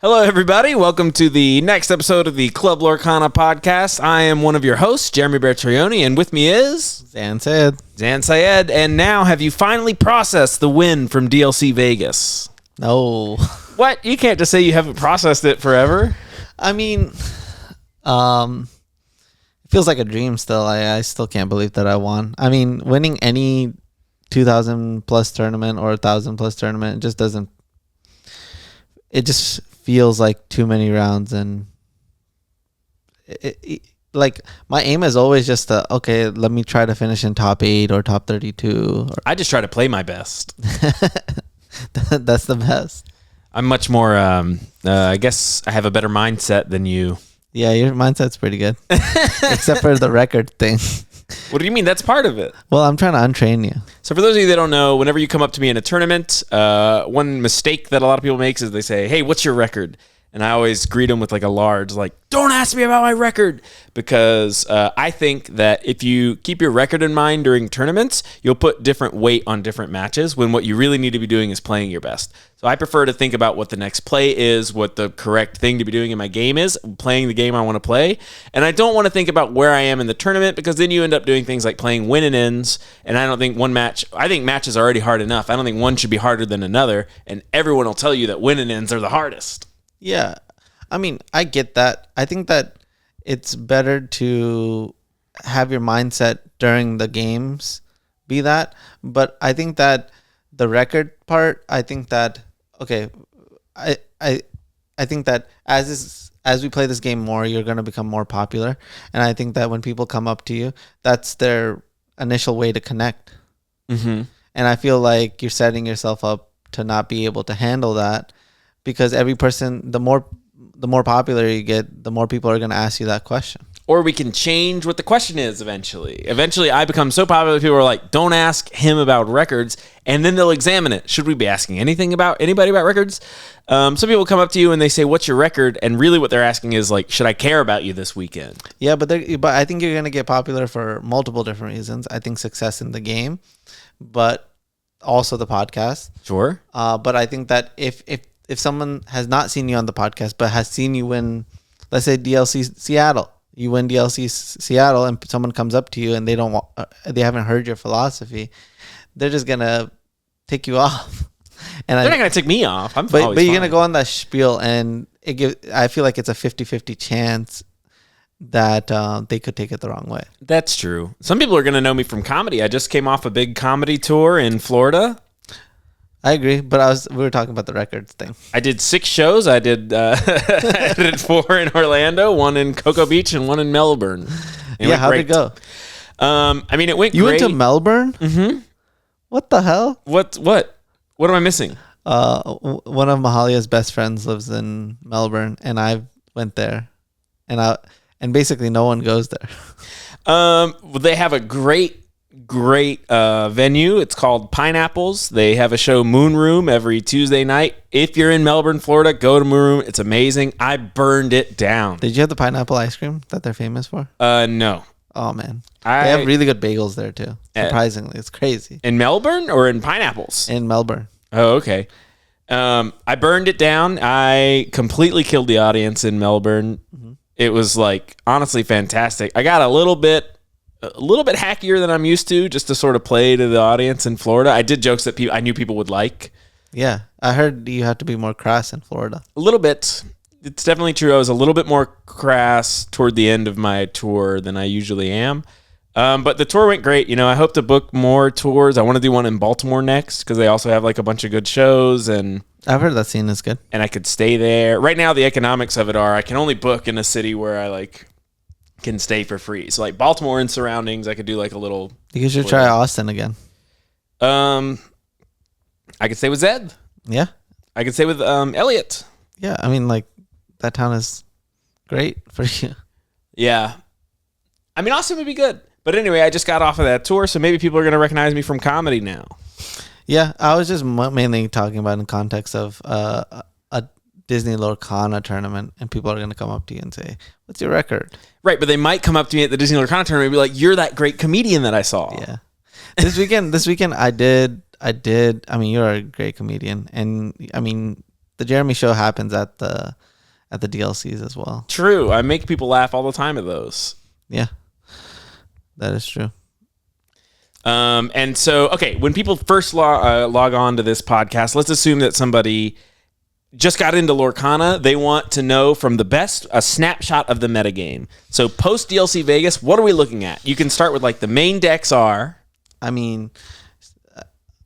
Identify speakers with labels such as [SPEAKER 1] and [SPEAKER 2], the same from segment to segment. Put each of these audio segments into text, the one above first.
[SPEAKER 1] Hello, everybody. Welcome to the next episode of the Club Lorcana podcast. I am one of your hosts, Jeremy Bertrioni, and with me is...
[SPEAKER 2] Syed.
[SPEAKER 1] Syed. And now, have you finally processed the win from DLC Vegas?
[SPEAKER 2] No.
[SPEAKER 1] What? You can't just say you haven't processed it forever.
[SPEAKER 2] I mean, it feels like a dream still. I still can't believe that I won. I mean, winning any 2,000 plus tournament or 1,000 plus tournament, it just doesn't... It just feels like too many rounds, and like my aim is always just to, okay, let me try to finish in top 8 or top 32.
[SPEAKER 1] I just try to play my best.
[SPEAKER 2] That's the best.
[SPEAKER 1] I'm much more, I guess I have a better mindset than you.
[SPEAKER 2] Yeah, your mindset's pretty good. Except for the record thing.
[SPEAKER 1] What do you mean? That's part of it.
[SPEAKER 2] Well, I'm trying to untrain you.
[SPEAKER 1] So for those of you that don't know, whenever you come up to me in a tournament, one mistake that a lot of people make is they say, hey, what's your record? And I always greet them with like a large, like, don't ask me about my record. Because I think that if you keep your record in mind during tournaments, you'll put different weight on different matches when what you really need to be doing is playing your best. So I prefer to think about what the next play is, what the correct thing to be doing in my game is, playing the game I want to play. And I don't want to think about where I am in the tournament, because then you end up doing things like playing win and ends. And I don't think I think matches are already hard enough. I don't think one should be harder than another. And everyone will tell you that win and ends are the hardest.
[SPEAKER 2] Yeah. I mean, I get that. I think that it's better to have your mindset during the games be that. But I think that the record part, I think that, okay, I think that as we play this game more, you're going to become more popular. And I think that when people come up to you, that's their initial way to connect.
[SPEAKER 1] Mm-hmm.
[SPEAKER 2] And I feel like you're setting yourself up to not be able to handle that, because every person, the more popular you get, the more people are going to ask you that question.
[SPEAKER 1] Or we can change what the question is eventually. Eventually, I become so popular, people are like, don't ask him about records, and then they'll examine it. Should we be asking anybody about records? Some people come up to you and they say, what's your record? And really what they're asking is like, should I care about you this weekend?
[SPEAKER 2] Yeah, but I think you're going to get popular for multiple different reasons. I think success in the game, but also the podcast.
[SPEAKER 1] Sure.
[SPEAKER 2] But I think that if someone has not seen you on the podcast, but has seen you win, let's say DLC Seattle, you win DLC Seattle, and someone comes up to you and they haven't heard your philosophy, they're just gonna take you off. And
[SPEAKER 1] they're not gonna take me off.
[SPEAKER 2] But you're gonna go on that spiel, and I feel like it's a 50-50 chance that they could take it the wrong way.
[SPEAKER 1] That's true. Some people are gonna know me from comedy. I just came off a big comedy tour in Florida.
[SPEAKER 2] I agree, but we were talking about the records thing.
[SPEAKER 1] I did 6 shows. I did 4 in Orlando, 1 in Cocoa Beach, and 1 in Melbourne.
[SPEAKER 2] Yeah, how'd it go?
[SPEAKER 1] I mean, it went great.
[SPEAKER 2] You went to Melbourne?
[SPEAKER 1] Mm-hmm.
[SPEAKER 2] What the hell?
[SPEAKER 1] What am I missing?
[SPEAKER 2] One of Mahalia's best friends lives in Melbourne, and I went there, and basically no one goes there.
[SPEAKER 1] They have a great venue. It's called Pineapples. They have a show, Moon Room, every Tuesday night. If you're in Melbourne, Florida, go to Moon Room. It's amazing. I burned it down.
[SPEAKER 2] Did you have the pineapple ice cream that they're famous for?
[SPEAKER 1] No.
[SPEAKER 2] Oh man, they have really good bagels there too. Surprisingly, it's crazy.
[SPEAKER 1] In Melbourne or in Pineapples?
[SPEAKER 2] In Melbourne.
[SPEAKER 1] Oh, okay. I burned it down. I completely killed the audience in Melbourne. Mm-hmm. It was like honestly fantastic. I got a little bit hackier than I'm used to, just to sort of play to the audience in Florida. I did jokes that I knew people would like.
[SPEAKER 2] Yeah, I heard you have to be more crass in Florida.
[SPEAKER 1] A little bit. It's definitely true. I was a little bit more crass toward the end of my tour than I usually am. But the tour went great. You know, I hope to book more tours. I want to do one in Baltimore next, because they also have like a bunch of good shows, and
[SPEAKER 2] I've heard that scene is good.
[SPEAKER 1] And I could stay there. Right now, the economics of it are I can only book in a city where I can stay for free. So like Baltimore and surroundings, I could do like a little.
[SPEAKER 2] You should try Austin again.
[SPEAKER 1] I could stay with Zed.
[SPEAKER 2] Yeah.
[SPEAKER 1] I could stay with Elliot.
[SPEAKER 2] Yeah, I mean, like, that town is great for you.
[SPEAKER 1] Yeah. I mean, Austin would be good. But anyway, I just got off of that tour, so maybe people are going to recognize me from comedy now.
[SPEAKER 2] Yeah, I was just mainly talking about in context of a Disney Lorcana tournament, and people are going to come up to you and say, what's your record?
[SPEAKER 1] Right, but they might come up to me at the Disney Lorcana tournament and be like, you're that great comedian that I saw.
[SPEAKER 2] Yeah. This weekend I mean, you're a great comedian, and I mean, the Jeremy show happens at the DLCs as well.
[SPEAKER 1] True. I make people laugh all the time at those.
[SPEAKER 2] Yeah, that is true.
[SPEAKER 1] And so, okay, when people first log on to this podcast, let's assume that somebody just got into Lorcana. They want to know from the best a snapshot of the metagame. So post DLC Vegas, what are we looking at? You can start with like the main decks are.
[SPEAKER 2] I mean,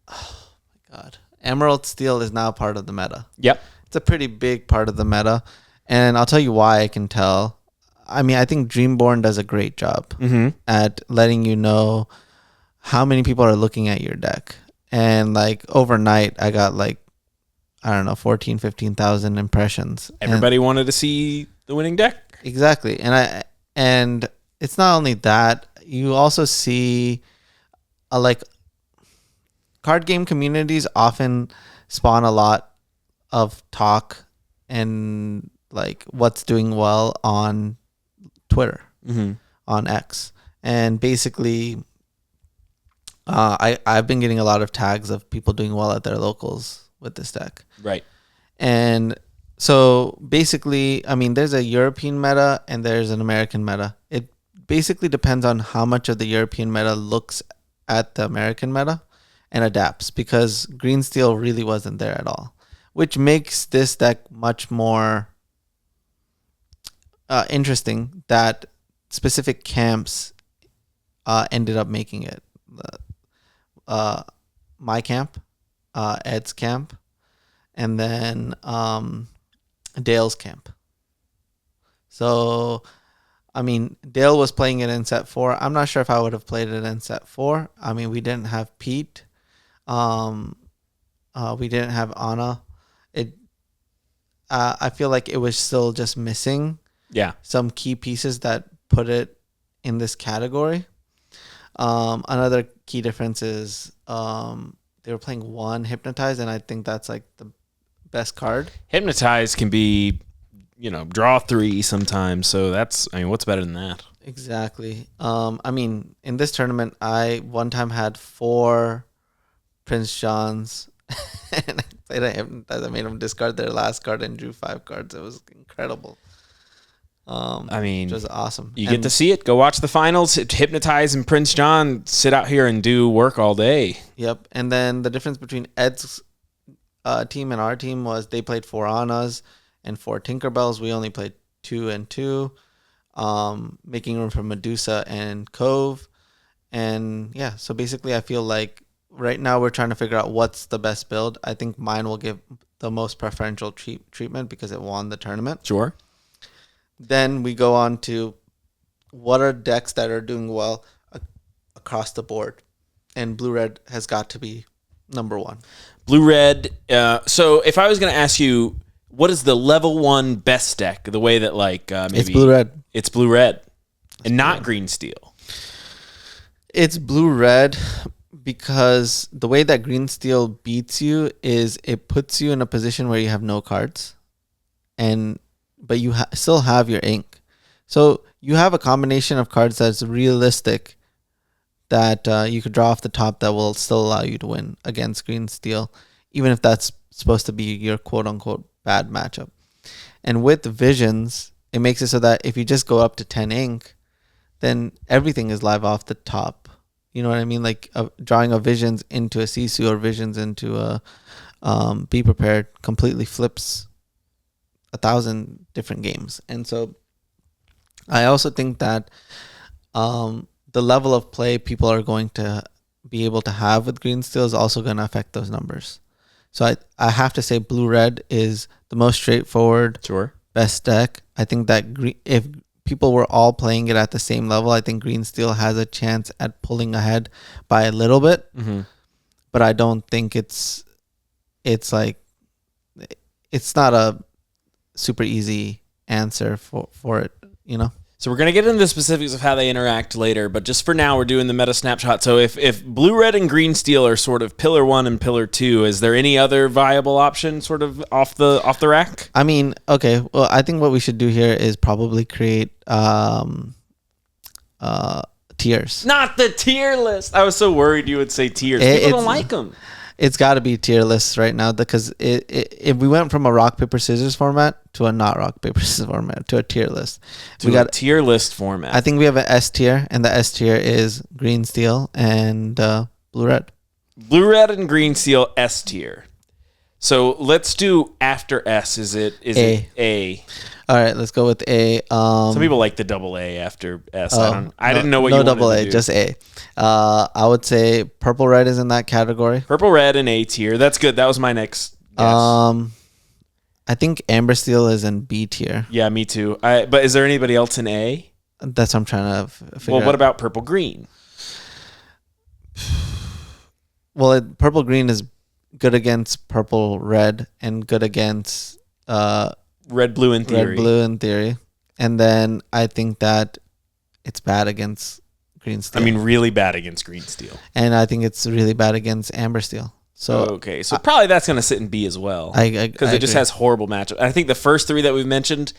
[SPEAKER 2] oh my God, Emerald Steel is now part of the meta.
[SPEAKER 1] Yep.
[SPEAKER 2] It's a pretty big part of the meta, and I'll tell you why I can tell. I mean, I think Dreamborn does a great job at letting you know how many people are looking at your deck. And like overnight, I got like, I don't know, 14, 15,000 impressions.
[SPEAKER 1] Everybody wanted to see the winning deck.
[SPEAKER 2] Exactly. And it's not only that, you also see like card game communities often spawn a lot of talk and like what's doing well on Twitter, on X. And basically, I've been getting a lot of tags of people doing well at their locals with this deck.
[SPEAKER 1] Right.
[SPEAKER 2] And so basically, I mean, there's a European meta and there's an American meta. It basically depends on how much of the European meta looks at the American meta and adapts, because Green Steel really wasn't there at all, which makes this deck much more interesting that specific camps ended up making it. My camp, Ed's camp, and then Dale's camp. So, I mean, Dale was playing it in set 4. I'm not sure if I would have played it in set 4. I mean, we didn't have Pete. We didn't have Anna. I feel like it was still just missing some key pieces that put it in this category. Another key difference is they were playing 1 Hypnotize, and I think that's like the best card.
[SPEAKER 1] Hypnotize can be, draw 3 sometimes. So what's better than that?
[SPEAKER 2] Exactly. I mean, in this tournament, I one time had 4 Prince Johns, and I played a Hypnotize. I made them discard their last card and drew 5 cards. It was incredible. It was awesome.
[SPEAKER 1] You get to see it. Go watch the finals. Hypnotize and Prince John sit out here and do work all day.
[SPEAKER 2] Yep. And then the difference between Ed's team and our team was they played 4 Annas and 4 Tinkerbells. We only played 2 and 2, making room for Medusa and Cove. And yeah, so basically I feel like right now we're trying to figure out what's the best build. I think mine will give the most preferential treatment because it won the tournament.
[SPEAKER 1] Sure.
[SPEAKER 2] Then we go on to what are decks that are doing well across the board. And Blue-Red has got to be number 1.
[SPEAKER 1] Blue-Red. So if I was going to ask you, what is the level 1 best deck? The way that maybe...
[SPEAKER 2] It's Blue-Red.
[SPEAKER 1] It's Blue-Red. And not Green Steel.
[SPEAKER 2] It's Blue-Red because the way that Green Steel beats you is it puts you in a position where you have no cards. But you still have your ink. So you have a combination of cards that's realistic that you could draw off the top that will still allow you to win against Green Steel, even if that's supposed to be your quote-unquote bad matchup. And with Visions, it makes it so that if you just go up to 10 ink, then everything is live off the top. You know what I mean? Like drawing a Visions into a Sisu or Visions into a Be Prepared completely flips 1,000 different games. And so I also think that the level of play people are going to be able to have with Green Steel is also going to affect those numbers. So I have to say Blue-Red is the most straightforward, best deck. I think that if people were all playing it at the same level, I think Green Steel has a chance at pulling ahead by a little bit. But I don't think it's not a super easy answer for it,
[SPEAKER 1] So we're going to get into the specifics of how they interact later, but just for now, we're doing the meta snapshot. So if Blue-Red and Green Steel are sort of pillar 1 and pillar 2, is there any other viable option sort of off the rack?
[SPEAKER 2] I mean, okay, well, I think what we should do here is probably create tiers.
[SPEAKER 1] Not the tier list. I was so worried you would say tiers. People don't like them.
[SPEAKER 2] It's got to be tier lists right now because if we went from a rock paper scissors format to a not rock paper scissors format to a tier list,
[SPEAKER 1] we got a tier list format.
[SPEAKER 2] I think we have an S tier, and the S tier is green steel and blue red.
[SPEAKER 1] Blue red and green steel S tier. So let's do after S. Is it A?
[SPEAKER 2] All right, let's go with A.
[SPEAKER 1] Some people like the double A after S. I didn't know what you wanted
[SPEAKER 2] double A,
[SPEAKER 1] to do.
[SPEAKER 2] just A. I would say purple red is in that category.
[SPEAKER 1] Purple red and A tier. That's good. That was my next guess.
[SPEAKER 2] I think amber steel is in B tier.
[SPEAKER 1] Yeah, me too. But is there anybody else in A?
[SPEAKER 2] That's what I'm trying to figure out.
[SPEAKER 1] Well, what about purple green?
[SPEAKER 2] Well, purple green is good against purple red and good against
[SPEAKER 1] red blue in theory.
[SPEAKER 2] Red blue in theory. And then I think that it's bad against green steel.
[SPEAKER 1] I mean, really bad against green steel.
[SPEAKER 2] And I think it's really bad against amber steel. So
[SPEAKER 1] okay, so probably that's going to sit in B as well. Because it just has horrible matchups. I think the first three that we've mentioned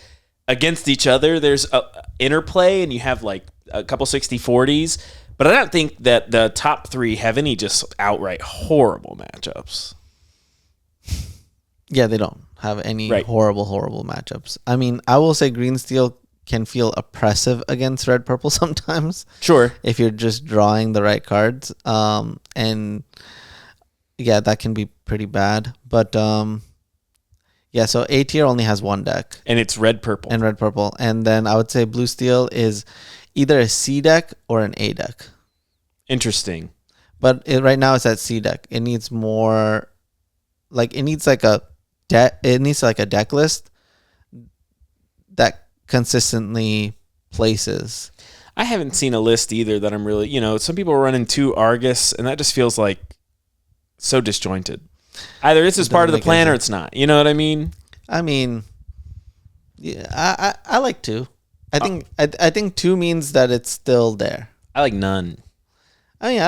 [SPEAKER 1] against each other, there's a interplay and you have like a couple 60-40s. But I don't think that the top three have any just outright horrible matchups.
[SPEAKER 2] Yeah, they don't have any horrible matchups. I mean, I will say green steel can feel oppressive against red purple sometimes.
[SPEAKER 1] Sure.
[SPEAKER 2] If you're just drawing the right cards. And yeah, that can be pretty bad. But yeah, so A tier only has one deck.
[SPEAKER 1] And it's red purple.
[SPEAKER 2] And red purple. And then I would say blue steel is either a C deck or an A deck.
[SPEAKER 1] Interesting.
[SPEAKER 2] But right now it's at C deck. It needs more, like it needs like a deck list that consistently places.
[SPEAKER 1] I haven't seen a list either that I'm really, some people are running 2 Argus and that just feels like so disjointed. Either this is part of the plan or it's not. You know what I mean?
[SPEAKER 2] I mean, yeah, I like 2. I think 2 means that it's still there.
[SPEAKER 1] I like none.
[SPEAKER 2] I mean,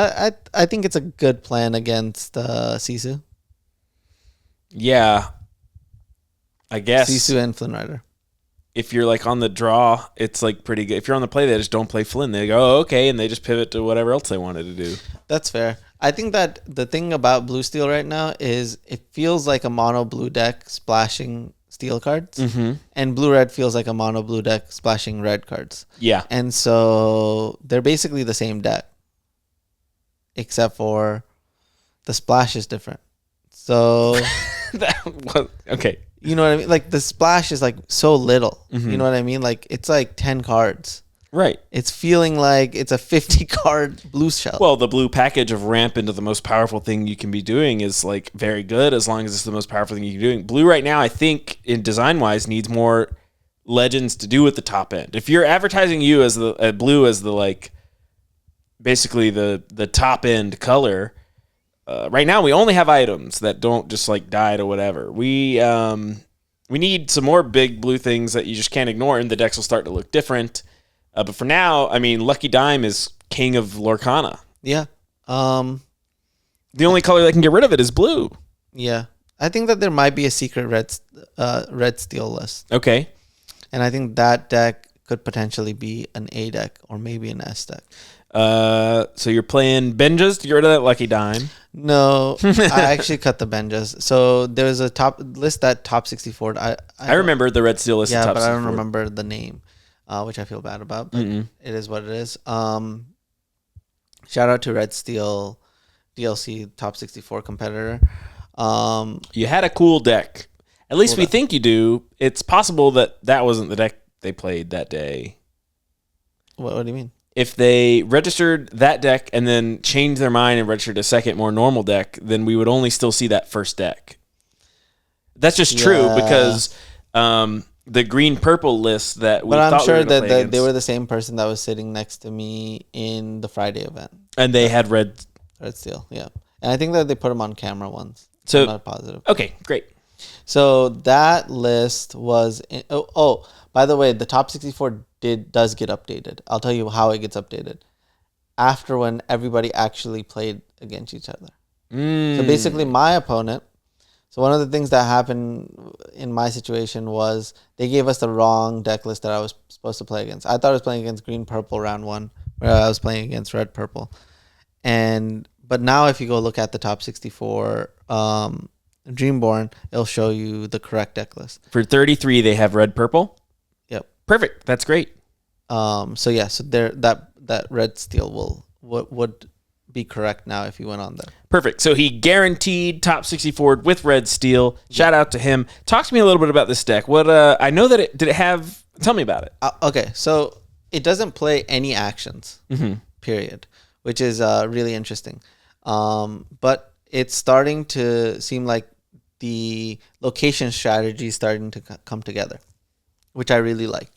[SPEAKER 2] I think it's a good plan against Sisu.
[SPEAKER 1] Yeah, I guess
[SPEAKER 2] Sisu and Flynn Rider.
[SPEAKER 1] If you're like on the draw, it's like pretty good. If you're on the play, they just don't play Flynn. They go, oh, okay, and they just pivot to whatever else they wanted to do.
[SPEAKER 2] That's fair. I think that the thing about blue steel right now is it feels like a mono blue deck splashing steel cards, and blue red feels like a mono blue deck splashing red cards.
[SPEAKER 1] Yeah,
[SPEAKER 2] and so they're basically the same deck, except for the splash is different. So
[SPEAKER 1] okay,
[SPEAKER 2] you know what I mean? Like the splash is like so little. You know what I mean? Like it's like 10 cards.
[SPEAKER 1] Right.
[SPEAKER 2] It's feeling like it's a 50 card blue shell.
[SPEAKER 1] Well, the blue package of ramp into the most powerful thing you can be doing is like very good as long as it's the most powerful thing you can be doing. Blue right now, I think, in design wise, needs more legends to do at the top end. If you're advertising you as the blue as the like basically the top end color, right now we only have items that don't just like die to whatever. We need some more big blue things that you just can't ignore, and the decks will start to look different. But for now, I mean, Lucky Dime is king of Lorcana.
[SPEAKER 2] Yeah.
[SPEAKER 1] The only color that can get rid of it is blue.
[SPEAKER 2] Yeah. I think that there might be a secret red steel list.
[SPEAKER 1] Okay.
[SPEAKER 2] And I think that deck could potentially be an A deck or maybe an S deck.
[SPEAKER 1] So you're playing Benjas to get rid of that Lucky Dime?
[SPEAKER 2] No, I actually cut the Benjas. So there was a top list that top 64.
[SPEAKER 1] I remember the red steel list.
[SPEAKER 2] Yeah,
[SPEAKER 1] top
[SPEAKER 2] but
[SPEAKER 1] 64.
[SPEAKER 2] I don't remember the name, which I feel bad about. But it is what it is. Shout out to Red Steel DLC top 64 competitor.
[SPEAKER 1] You had a cool deck. At least we think you do. It's possible that wasn't the deck they played that day.
[SPEAKER 2] What do you mean?
[SPEAKER 1] If they registered that deck and then changed their mind and registered a second, more normal deck, then we would only still see that first deck. That's just true because the green-purple list that we thought
[SPEAKER 2] I'm sure
[SPEAKER 1] we were
[SPEAKER 2] that they were the same person that was sitting next to me in the Friday event. And
[SPEAKER 1] they had red
[SPEAKER 2] steel, yeah. And I think that they put them on camera once.
[SPEAKER 1] So,
[SPEAKER 2] I'm not positive.
[SPEAKER 1] Okay, great.
[SPEAKER 2] So that list was... by the way, the top 64 does get updated. I'll tell you how it gets updated. After when everybody actually played against each other. So basically my opponent... So one of the things that happened in my situation was they gave us the wrong deck list that I was supposed to play against. I thought I was playing against green-purple round 1, where I was playing against red-purple. But now if you go look at the top 64 Dreamborn, it'll show you the correct deck list.
[SPEAKER 1] For 33, they have red purple.
[SPEAKER 2] Yep.
[SPEAKER 1] Perfect. That's great.
[SPEAKER 2] So there that red steel would be correct now if you went on there.
[SPEAKER 1] Perfect. So he guaranteed top 64 with red steel. Shout out to him. Talk to me a little bit about this deck. What I know that did it have? Tell me about it.
[SPEAKER 2] Okay, so it doesn't play any actions. Period, which is really interesting. But it's starting to seem like the location strategy is starting to come together, which I really like.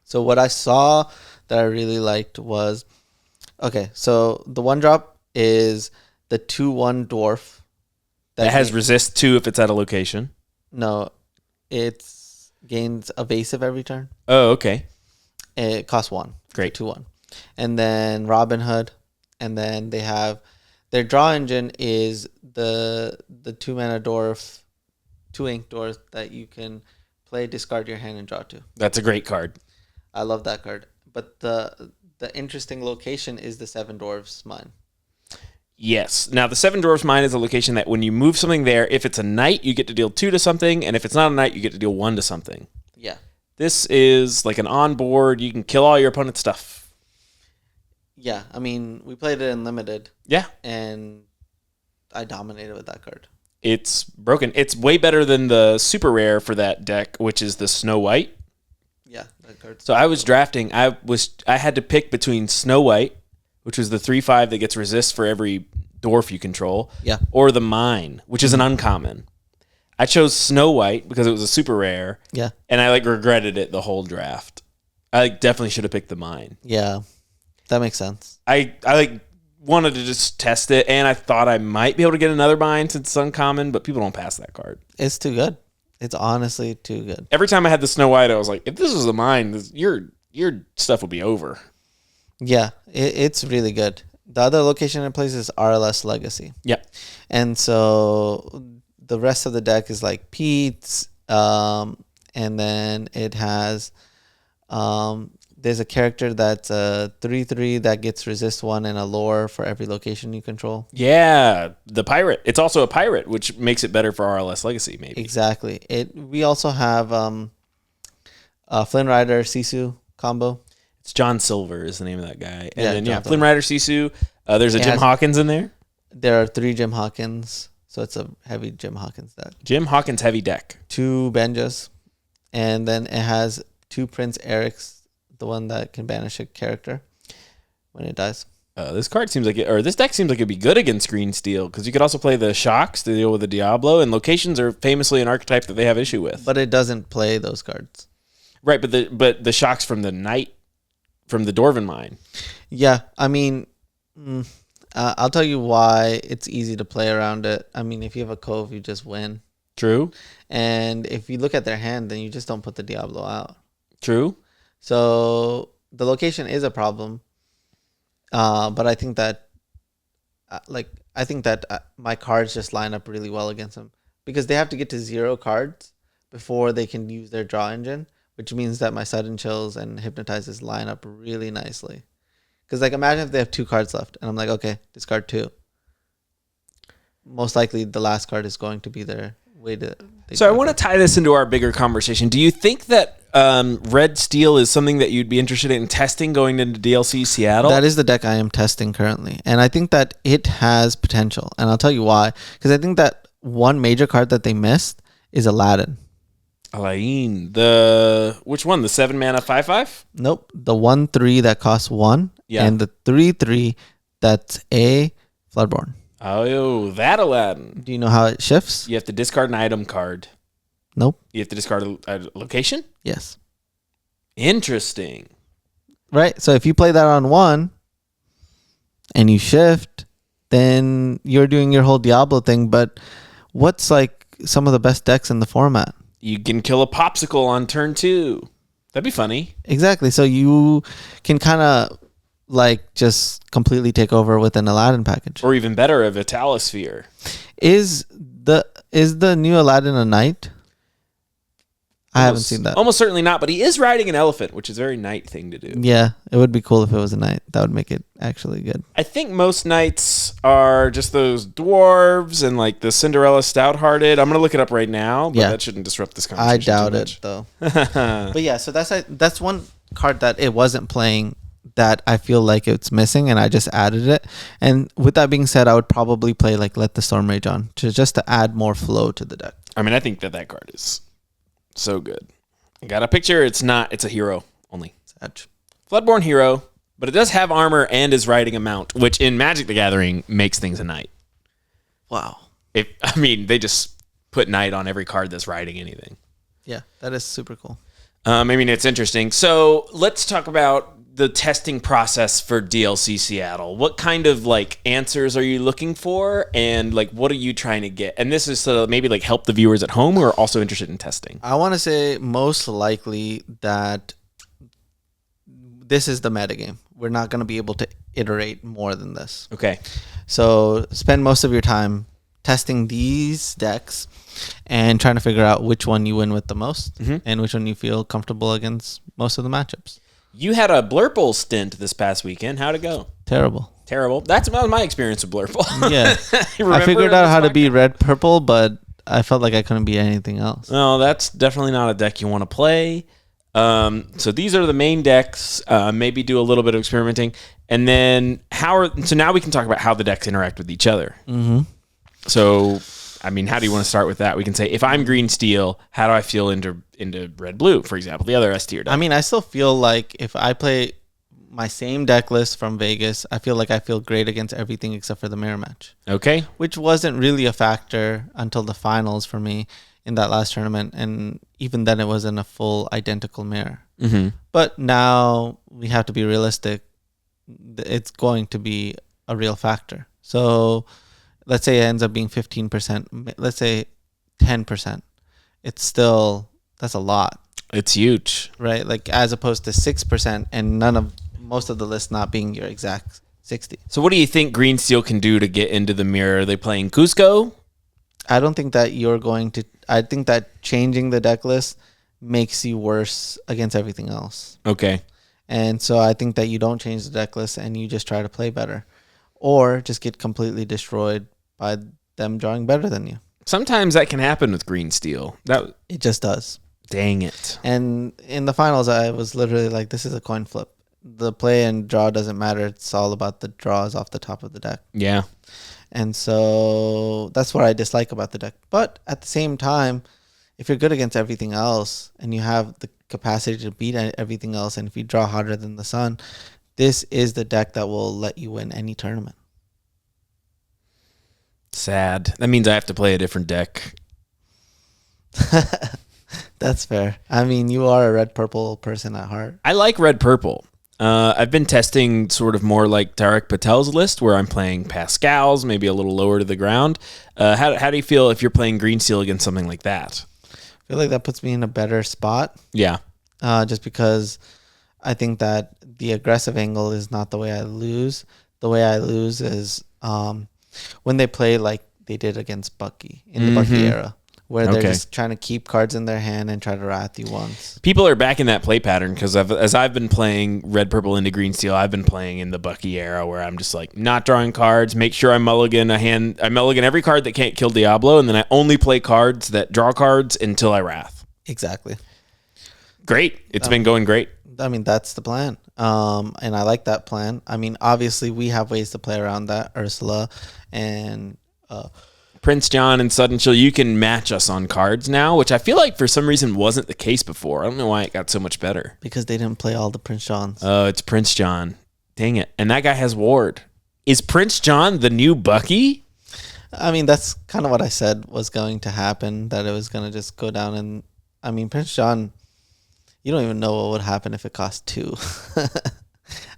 [SPEAKER 2] So what I saw that I really liked was, okay, so the 1-drop is the 2/1 dwarf.
[SPEAKER 1] That has resist 2 if it's at a location.
[SPEAKER 2] No, it gains evasive every turn.
[SPEAKER 1] Oh, okay.
[SPEAKER 2] It costs 1.
[SPEAKER 1] Great.
[SPEAKER 2] 2/1. And then Robin Hood. And then they have their draw engine is the 2-mana dwarf, 2-ink dwarf that you can play, discard your hand, and draw 2.
[SPEAKER 1] That's a great card.
[SPEAKER 2] I love that card. But the interesting location is the 7 Dwarves Mine.
[SPEAKER 1] Yes. Now, the 7 Dwarfs Mine is a location that when you move something there, if it's a knight, you get to deal 2 to something, and if it's not a knight, you get to deal 1 to something.
[SPEAKER 2] Yeah.
[SPEAKER 1] This is like an on-board. You can kill all your opponent's stuff.
[SPEAKER 2] Yeah, I mean, we played it in limited.
[SPEAKER 1] Yeah.
[SPEAKER 2] And I dominated with that card.
[SPEAKER 1] It's broken. It's way better than the super rare for that deck, which is the Snow White.
[SPEAKER 2] Yeah, that card.
[SPEAKER 1] So I was drafting. I had to pick between Snow White, which was the 3/5 that gets resist for every dwarf you control.
[SPEAKER 2] Yeah.
[SPEAKER 1] Or the Mine, which is an uncommon. I chose Snow White because it was a super rare.
[SPEAKER 2] Yeah.
[SPEAKER 1] And I regretted it the whole draft. I definitely should have picked the Mine.
[SPEAKER 2] Yeah. That makes sense.
[SPEAKER 1] I wanted to just test it, and I thought I might be able to get another Mine since it's uncommon, but people don't pass that card.
[SPEAKER 2] It's too good. It's honestly too good.
[SPEAKER 1] Every time I had the Snow White, I was like, if this was a Mine, your stuff would be over.
[SPEAKER 2] Yeah, it's really good. The other location it plays is RLS Legacy.
[SPEAKER 1] Yep.
[SPEAKER 2] And so the rest of the deck is like Pete's, and then it has there's a character that's a 3/3 that gets resist 1 and a lore for every location you control.
[SPEAKER 1] Yeah, the pirate. It's also a pirate, which makes it better for RLS Legacy, maybe.
[SPEAKER 2] Exactly. We also have Flynn Rider Sisu combo.
[SPEAKER 1] It's John Silver is the name of that guy. And
[SPEAKER 2] Yeah,
[SPEAKER 1] then,
[SPEAKER 2] John
[SPEAKER 1] Flynn Rider Sisu. There's a Jim Hawkins in there.
[SPEAKER 2] There are 3 Jim Hawkins, so it's a heavy Jim Hawkins deck.
[SPEAKER 1] Jim Hawkins heavy deck.
[SPEAKER 2] 2 Benjas, and then it has 2 Prince Erics, the one that can banish a character when it dies.
[SPEAKER 1] This deck seems like it'd be good against Green Steel because you could also play the Shocks to deal with the Diablo, and locations are famously an archetype that they have issue with.
[SPEAKER 2] But it doesn't play those cards.
[SPEAKER 1] Right, but the Shocks from the Knight, from the Dwarven Mine.
[SPEAKER 2] Yeah, I mean, I'll tell you why it's easy to play around it. I mean, if you have a Cove, you just win.
[SPEAKER 1] True.
[SPEAKER 2] And if you look at their hand, then you just don't put the Diablo out.
[SPEAKER 1] True.
[SPEAKER 2] So the location is a problem. But I think that, my cards just line up really well against them because they have to get to 0 cards before they can use their draw engine, which means that my Sudden Chills and Hypnotizes line up really nicely. Because imagine if they have 2 cards left, and I'm like, okay, discard 2. Most likely, the last card is going to be their way to.
[SPEAKER 1] So I want to tie this into our bigger conversation. Do you think that Red Steel is something that you'd be interested in testing going into DLC Seattle?
[SPEAKER 2] That is the deck I am testing currently, and I think that it has potential, and I'll tell you why. Because I think that one major card that they missed is Aladdin.
[SPEAKER 1] Alain, which one? The 7-mana 5/5?
[SPEAKER 2] Nope, the 1/3 that costs 1, and the 3/3 that's a Floodborn.
[SPEAKER 1] Oh, that Aladdin.
[SPEAKER 2] Do you know how it shifts?
[SPEAKER 1] You have to discard an item card.
[SPEAKER 2] Nope.
[SPEAKER 1] You have to discard a location?
[SPEAKER 2] Yes.
[SPEAKER 1] Interesting.
[SPEAKER 2] Right. So if you play that on 1 and you shift, then you're doing your whole Diablo thing. But what's some of the best decks in the format?
[SPEAKER 1] You can kill a popsicle on turn 2. That'd be funny.
[SPEAKER 2] Exactly. So you can kind of just completely take over with an Aladdin package.
[SPEAKER 1] Or even better, a Vitalosphere.
[SPEAKER 2] Is the new Aladdin a knight? I haven't seen that.
[SPEAKER 1] Almost certainly not, but he is riding an elephant, which is a very knight thing to do.
[SPEAKER 2] Yeah, it would be cool if it was a knight. That would make it actually good.
[SPEAKER 1] I think most knights are just those dwarves and like the Cinderella stout-hearted. I'm going to look it up right now, but that shouldn't disrupt this conversation.
[SPEAKER 2] I doubt it, though. But yeah, so that's one card that it wasn't playing that I feel like it's missing, and I just added it. And with that being said, I would probably play like Let the Storm Rage on just to add more flow to the deck.
[SPEAKER 1] I mean, I think that card is so good. I got a picture. It's a hero only.
[SPEAKER 2] Edge.
[SPEAKER 1] Floodborn hero, but it does have armor and is riding a mount, which in Magic the Gathering makes things a knight.
[SPEAKER 2] Wow.
[SPEAKER 1] They just put knight on every card that's riding anything.
[SPEAKER 2] Yeah, that is super cool.
[SPEAKER 1] It's interesting. So let's talk about the testing process for DLC Seattle. What kind of like answers are you looking for, and like what are you trying to get? And this is to maybe like help the viewers at home who are also interested in testing.
[SPEAKER 2] I want to say most likely that this is the metagame. We're not going to be able to iterate more than this.
[SPEAKER 1] Okay.
[SPEAKER 2] So spend most of your time testing these decks and trying to figure out which one you win with the most and which one you feel comfortable against most of the matchups.
[SPEAKER 1] You had a Blurple stint this past weekend. How'd it go?
[SPEAKER 2] Terrible.
[SPEAKER 1] That was my experience with Blurple.
[SPEAKER 2] Yeah. I figured out how to be red-purple, but I felt like I couldn't be anything else.
[SPEAKER 1] No, that's definitely not a deck you want to play. So these are the main decks. Maybe do a little bit of experimenting. And then so now we can talk about how the decks interact with each other. Mm-hmm. So, how do you want to start with that? We can say, if I'm green steel, how do I feel into red blue, for example, the other S tier deck?
[SPEAKER 2] I still feel like if I play my same deck list from Vegas, I feel like I feel great against everything except for the mirror match.
[SPEAKER 1] Okay.
[SPEAKER 2] Which wasn't really a factor until the finals for me in that last tournament. And even then, it wasn't a full identical mirror. Mm-hmm. But now we have to be realistic. It's going to be a real factor. So let's say it ends up being 15%. Let's say 10%. It's still, that's a lot.
[SPEAKER 1] It's huge.
[SPEAKER 2] Right? Like as opposed to 6% and most of the list not being your exact 60.
[SPEAKER 1] So what do you think green steel can do to get into the mirror? Are they playing Cusco?
[SPEAKER 2] I don't think that I think that changing the deck list makes you worse against everything else.
[SPEAKER 1] Okay.
[SPEAKER 2] And so I think that you don't change the deck list and you just try to play better. Or just get completely destroyed by them drawing better than you.
[SPEAKER 1] Sometimes that can happen with green steel.
[SPEAKER 2] It just does.
[SPEAKER 1] Dang it.
[SPEAKER 2] And in the finals, I was literally like, this is a coin flip. The play and draw doesn't matter. It's all about the draws off the top of the deck.
[SPEAKER 1] Yeah.
[SPEAKER 2] And so that's what I dislike about the deck. But at the same time, if you're good against everything else and you have the capacity to beat everything else, and if you draw harder than the sun, this is the deck that will let you win any tournament.
[SPEAKER 1] Sad. That means I have to play a different deck.
[SPEAKER 2] That's fair. You are a red-purple person at heart.
[SPEAKER 1] I like red-purple. I've been testing sort of more like Tarek Patel's list, where I'm playing Pascal's, maybe a little lower to the ground. How do you feel if you're playing green steel against something like that?
[SPEAKER 2] I feel like that puts me in a better spot.
[SPEAKER 1] Yeah.
[SPEAKER 2] Just because I think that the aggressive angle is not the way I lose. The way I lose is when they play like they did against Bucky in the Bucky era, where they're just trying to keep cards in their hand and try to wrath you once.
[SPEAKER 1] People are back in that play pattern because as I've been playing red, purple into green steel, I've been playing in the Bucky era where I'm just like not drawing cards, make sure I mulligan every card that can't kill Diablo, and then I only play cards that draw cards until I wrath.
[SPEAKER 2] Exactly.
[SPEAKER 1] Great. It's been going great.
[SPEAKER 2] That's the plan. And I like that plan. Obviously we have ways to play around that. Ursula and
[SPEAKER 1] Prince John and Sudden Chill, you can match us on cards now, which I feel like for some reason wasn't the case before. I don't know why it got so much better.
[SPEAKER 2] Because they didn't play all the Prince Johns.
[SPEAKER 1] Oh, it's Prince John. Dang it. And that guy has Ward. Is Prince John the new Bucky?
[SPEAKER 2] That's kind of what I said was going to happen, that it was going to just go down. And Prince John, you don't even know what would happen if it cost 2.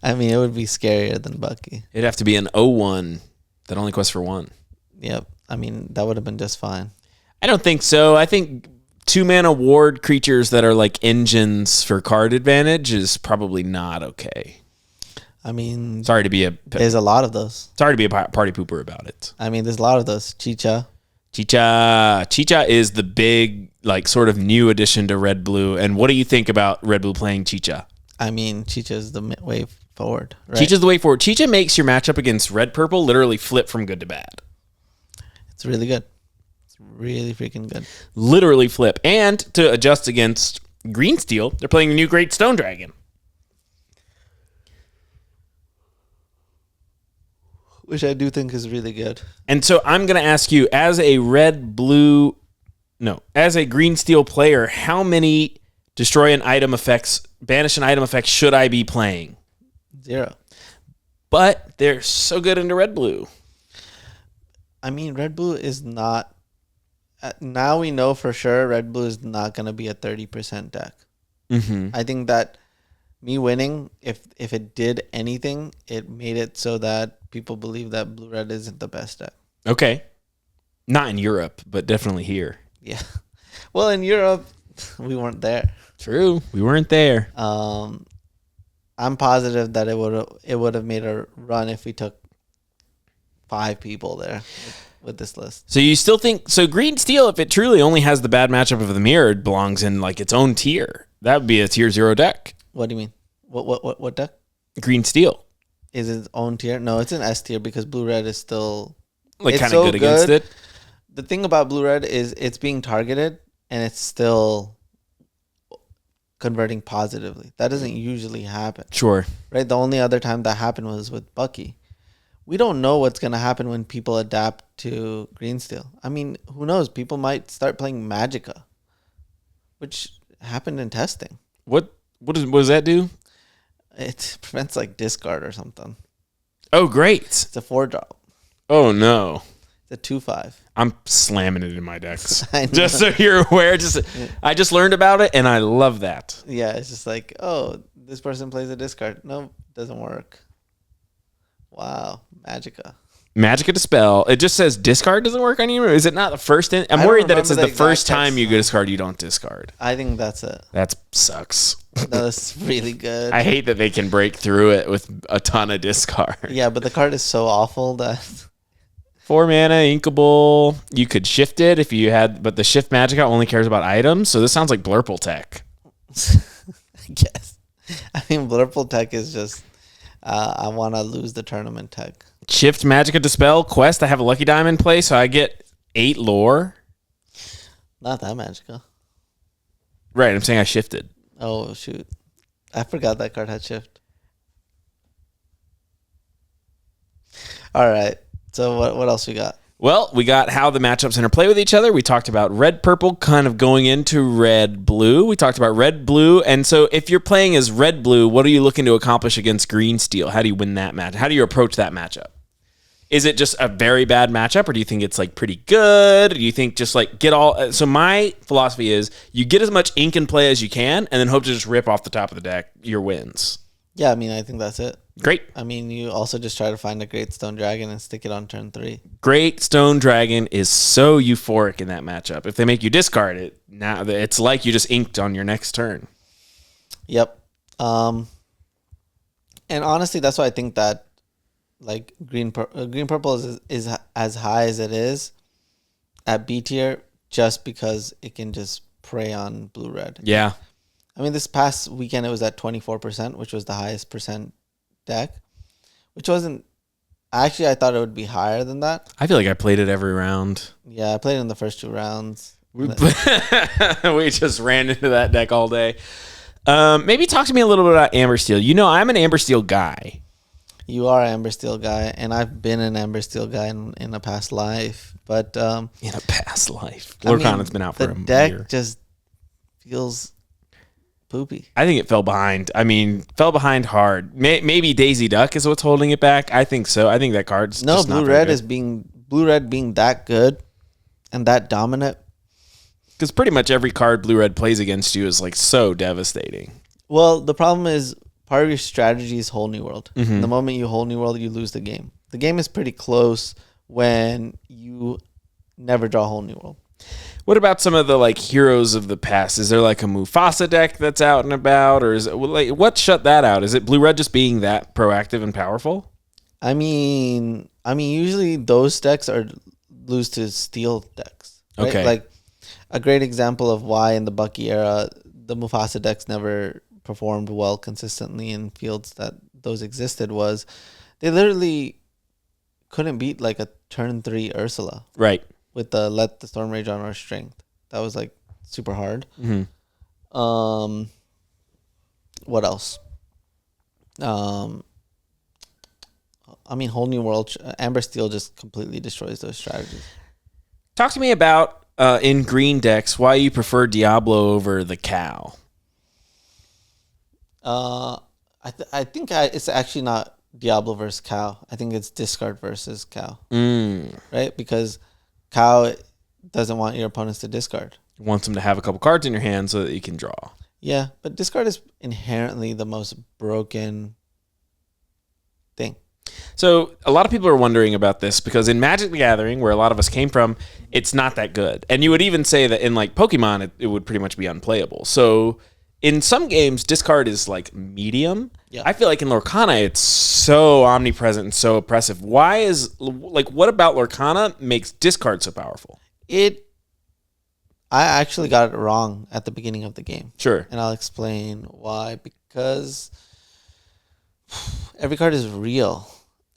[SPEAKER 2] It would be scarier than Bucky.
[SPEAKER 1] It'd have to be an 0-1 that only quests for 1.
[SPEAKER 2] Yep. That would have been just fine. I
[SPEAKER 1] don't think so. I think 2-mana ward creatures that are like engines for card advantage is probably not okay.
[SPEAKER 2] There's a lot of those.
[SPEAKER 1] Sorry to be a party pooper about it.
[SPEAKER 2] There's a lot of those. Chicha.
[SPEAKER 1] Chicha is the big, like, sort of new addition to Red Blue. And what do you think about Red Blue playing Chicha?
[SPEAKER 2] I mean, Chicha's the way forward, right?
[SPEAKER 1] Chicha's the way forward. Chicha makes your matchup against Red Purple literally flip from good to bad.
[SPEAKER 2] It's really good. It's really freaking good.
[SPEAKER 1] Literally flip. And to adjust against Green Steel, they're playing the new Great Stone Dragon.
[SPEAKER 2] Which I do think is really good.
[SPEAKER 1] And so I'm going to ask you, as a as a Green Steel player, how many destroy an item effects, banish an item effect should I be playing?
[SPEAKER 2] 0.
[SPEAKER 1] But they're so good into Red Blue.
[SPEAKER 2] I mean, Red Blue is not... now we know for sure Red Blue is not going to be a 30% deck.
[SPEAKER 1] Mm-hmm.
[SPEAKER 2] I think that me winning, if it did anything, it made it so that people believe that Blue-Red isn't the best deck.
[SPEAKER 1] Okay. Not in Europe, but definitely here.
[SPEAKER 2] Yeah. Well, in Europe, we weren't there.
[SPEAKER 1] True. We weren't there.
[SPEAKER 2] I'm positive that it would have made a run if we took 5 people there with this list.
[SPEAKER 1] So you still think... So Green Steel, if it truly only has the bad matchup of the mirror, it belongs in like its own tier. That would be a tier 0 deck.
[SPEAKER 2] What do you mean? What deck?
[SPEAKER 1] Green Steel.
[SPEAKER 2] Is its own tier? No, it's an S tier because Blue-Red is still...
[SPEAKER 1] Like kind of good against it?
[SPEAKER 2] The thing about Blue-Red is it's being targeted and it's still converting positively. That doesn't usually happen.
[SPEAKER 1] Sure.
[SPEAKER 2] Right? The only other time that happened was with Bucky. We don't know what's going to happen when people adapt to Green Steel. I mean, who knows? People might start playing Magicka, which happened in testing.
[SPEAKER 1] What does that do?
[SPEAKER 2] It prevents like discard or something.
[SPEAKER 1] Oh, great.
[SPEAKER 2] It's a 4-drop.
[SPEAKER 1] Oh, no.
[SPEAKER 2] It's a 2/5.
[SPEAKER 1] I'm slamming it in my decks.
[SPEAKER 2] I know.
[SPEAKER 1] Just so you're aware. I just learned about it, and I love that.
[SPEAKER 2] Yeah, it's just like, oh, this person plays a discard. No, doesn't work. Wow, Magicka.
[SPEAKER 1] Magicka Dispel. It just says discard doesn't work on you. Is it not the first? I'm worried that it says the first time you discard, you don't discard.
[SPEAKER 2] I think that's it.
[SPEAKER 1] That sucks.
[SPEAKER 2] That's really good.
[SPEAKER 1] I hate that they can break through it with a ton of discard.
[SPEAKER 2] Yeah, but the card is so awful that
[SPEAKER 1] 4 mana, inkable. You could shift it if you had, but the shift Magicka only cares about items. So this sounds like Blurple Tech.
[SPEAKER 2] I guess. I mean, Blurple Tech is just, I want to lose the tournament tech.
[SPEAKER 1] Shift Magicka Dispel quest. I have a Lucky Diamond play, so I get 8 lore.
[SPEAKER 2] Not that Magicka.
[SPEAKER 1] Right, I'm saying I shifted.
[SPEAKER 2] Oh, shoot. I forgot that card had shift. All right. So what else we got?
[SPEAKER 1] Well, we got how the matchups interplay with each other. We talked about red-purple kind of going into red-blue. We talked about red-blue. And so if you're playing as red-blue, what are you looking to accomplish against green-steel? How do you win that match? How do you approach that matchup? Is it just a very bad matchup, or do you think it's like pretty good? Or do you think just like get all... So my philosophy is you get as much ink in play as you can and then hope to just rip off the top of the deck your wins.
[SPEAKER 2] Yeah, I mean, I think that's it.
[SPEAKER 1] Great.
[SPEAKER 2] I mean, you also just try to find a Great Stone Dragon and stick it on turn 3.
[SPEAKER 1] Great Stone Dragon is so euphoric in that matchup. If they make you discard it, now it's like you just inked on your next turn.
[SPEAKER 2] Yep. And honestly, that's why I think that like green purple is as high as it is at B tier just because it can just prey on blue red.
[SPEAKER 1] Yeah.
[SPEAKER 2] I mean, this past weekend it was at 24%, which was the highest percent deck, which wasn't actually, I thought it would be higher than that.
[SPEAKER 1] I feel like I played it every round.
[SPEAKER 2] Yeah, I played it in the first 2 rounds.
[SPEAKER 1] We just ran into that deck all day. Maybe talk to me a little bit about Amber Steel. You know, I'm an Amber Steel guy.
[SPEAKER 2] You are an Amber Steel guy, and I've been an Amber Steel guy in a past life. But
[SPEAKER 1] in a past life, Lorcana's been out for a year.
[SPEAKER 2] The deck just feels poopy.
[SPEAKER 1] I think it fell behind. I mean, fell behind hard. Maybe Daisy Duck is what's holding it back. I think so. I think that card's just not very good.
[SPEAKER 2] Blue red being that good and that dominant.
[SPEAKER 1] Because pretty much every card blue red plays against you is like so devastating.
[SPEAKER 2] Well, the problem is part of your strategy is whole new world.
[SPEAKER 1] Mm-hmm.
[SPEAKER 2] The moment you whole new world, you lose the game. The game is pretty close when you never draw whole new world.
[SPEAKER 1] What about some of the like heroes of the past? Is there like a Mufasa deck that's out and about, or is it like what shut that out? Is it blue red just being that proactive and powerful?
[SPEAKER 2] I mean, usually those decks are lose to steel decks. Right?
[SPEAKER 1] Okay.
[SPEAKER 2] Like a great example of why in the Bucky era the Mufasa decks never performed well consistently in fields that those existed was they literally couldn't beat like a turn 3 Ursula
[SPEAKER 1] Right.
[SPEAKER 2] with the let the Storm Rage on our strength. That was like super hard.
[SPEAKER 1] Mm-hmm.
[SPEAKER 2] What else? I mean, Whole New World, Amber Steel just completely destroys those strategies.
[SPEAKER 1] Talk to me about in green decks why you prefer Diablo over the cow.
[SPEAKER 2] I think it's actually not Diablo versus cow. I think it's discard versus cow, right? Because cow doesn't want your opponents to discard.
[SPEAKER 1] Wants them to have a couple cards in your hand so that you can draw.
[SPEAKER 2] Yeah, but discard is inherently the most broken thing.
[SPEAKER 1] So a lot of people are wondering about this because in Magic the Gathering, where a lot of us came from, it's not that good. And you would even say that in like Pokemon, it would pretty much be unplayable. So in some games, discard is like medium.
[SPEAKER 2] Yeah.
[SPEAKER 1] I feel like in Lorcana, it's so omnipresent and so oppressive. Why is like what about Lorcana makes discard so powerful?
[SPEAKER 2] I actually got it wrong at the beginning of the game.
[SPEAKER 1] Sure.
[SPEAKER 2] And I'll explain why. Because every card is real.